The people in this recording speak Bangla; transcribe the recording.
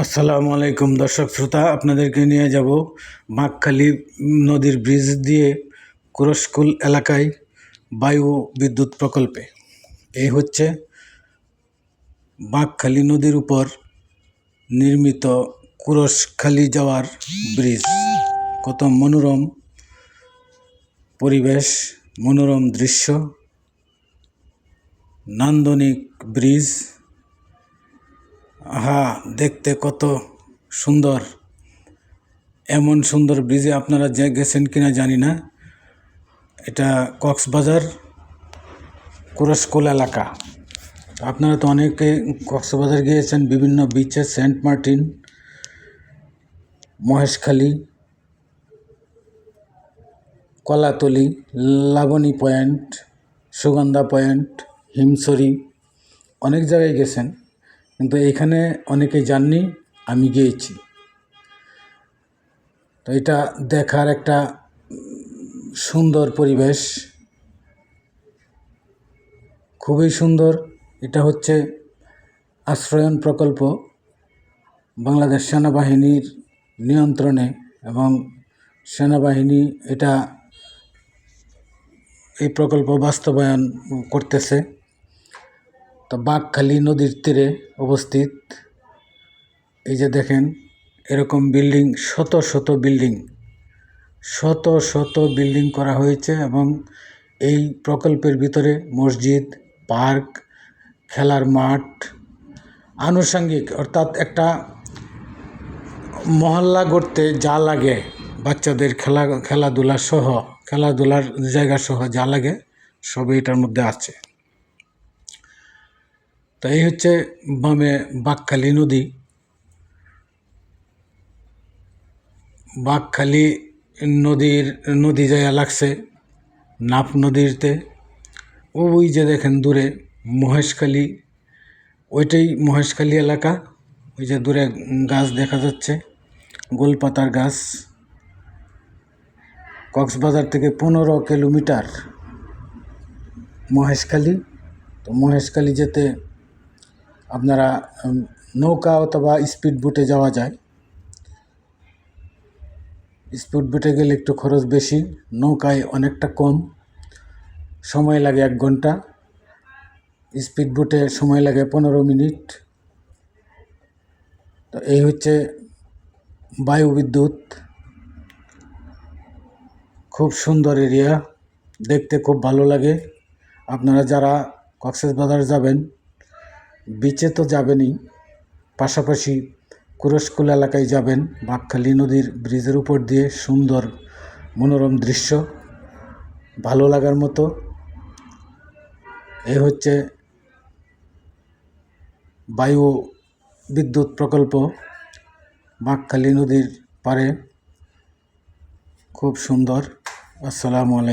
আসসালামু আলাইকুম দর্শক শ্রোতা, আপনাদেরকে নিয়ে যাব বাঁকখালী নদীর ব্রিজ দিয়ে কুরশকুল এলাকায় বায়ু বিদ্যুৎ প্রকল্পে। এই হচ্ছে বাঁকখালী নদীর উপর নির্মিত কুরশখালী যাওয়ার ব্রিজ। কত মনোরম পরিবেশ, মনোরম দৃশ্য, নান্দনিক ব্রিজ। আহা, দেখতে কত সুন্দর। এমন সুন্দর ব্রিজে আপনারা গেছেন কিনা জানি না। এটা কক্সবাজার কুরশকুল এলাকা। আপনারা তো অনেকে কক্সবাজার গিয়েছেন, বিভিন্ন বিচে, সেন্ট মার্টিন, মহেশখালী, কলাতলি, লাবণী পয়েন্ট, সুগন্ধা পয়েন্ট, হিমছড়ি, অনেক জায়গায় গেছেন, কিন্তু এইখানে অনেকেই যাননি, আমি গিয়েছি। তো এটা দেখার একটা সুন্দর পরিবেশ, খুবই সুন্দর। এটা হচ্ছে আশ্রয়ন প্রকল্প, বাংলাদেশ সেনাবাহিনীর নিয়ন্ত্রণে, এবং সেনাবাহিনী এই প্রকল্প বাস্তবায়ন করতেছে। তো বাঁকখালী নদীর তীরে অবস্থিত। এই যে দেখেন, এরকম বিল্ডিং, শত শত বিল্ডিং করা হয়েছে, এবং এই প্রকল্পের ভিতরে মসজিদ, পার্ক, খেলার মাঠ, আনুষঙ্গিক, অর্থাৎ একটা মহল্লা গড়তে যা লাগে, বাচ্চাদের খেলাধুলার জায়গা সহ যা লাগে সবই এটার মধ্যে আছে। তো এই হচ্ছে বামে বাঁকখালী নদী। বাঁকখালী নদী জায়গা লাগছে নাফ নদীতে। ওই যে দেখেন দূরে মহেশখালী, ওইটাই মহেশখালী এলাকা। ওই যে দূরে গাছ দেখা যাচ্ছে, গোলপাতার গাছ। কক্সবাজার থেকে 15 কিলোমিটার মহেশখালী। তো মহেশখালী যেতে আপনারা নৌকা অথবা স্পিড বোটে যাওয়া যায়। স্পিড বোটে গেলে একটু খরচ বেশি, নৌকায় অনেকটা কম, সময় লাগে 1 ঘন্টা। স্পিড বোটে সময় লাগে 15 মিনিট। তো এই হচ্ছে বায়ু বিদ্যুৎ, খুব সুন্দর এরিয়া, দেখতে খুব ভালো লাগে। আপনারা যারা কক্সবাজার যাবেন, বিচে তো যাবেনই, পাশাপাশি কুরশকুল এলাকায় যাবেন। বাঁকখালী নদীর ব্রিজের উপর দিয়ে সুন্দর মনোরম দৃশ্য, ভালো লাগার মতো। এই হচ্ছে বায়ু বিদ্যুৎ প্রকল্প বাঁকখালী নদীর পাড়ে, খুব সুন্দর। আসসালামু আলাইকুম।